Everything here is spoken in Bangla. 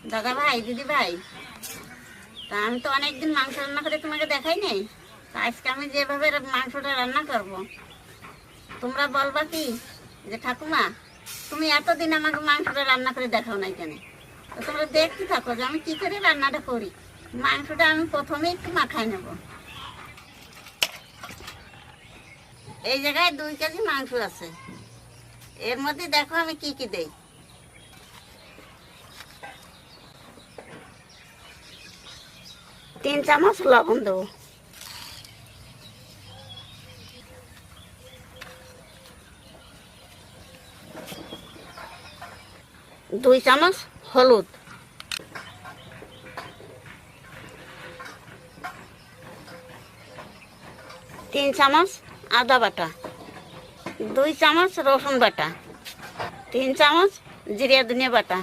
দাদা ভাই, দিদি ভাই, তা আমি তো অনেকদিন মাংস রান্না করে তোমাকে দেখাই নাই। তা আজকে আমি যেভাবে মাংসটা রান্না করব, তোমরা বলবা কি যে ঠাকুমা তুমি এতদিন আমাকে মাংসটা রান্না করে দেখাও নাই কেন? তো তোমরা দেখতে থাকো যে আমি কি করে রান্নাটা করি। মাংসটা আমি প্রথমে একটু মাখাই নেব। এই জায়গায় 2 কেজি মাংস আছে। এর মধ্যে দেখো আমি কি কি দেই। 3 চামচ লবণ দেবো, 2 চামচ হলুদ, 3 চামচ আদা বাটা, 2 চামচ রসুন বাটা, 3 চামচ জিরা ধনিয়া বাটা,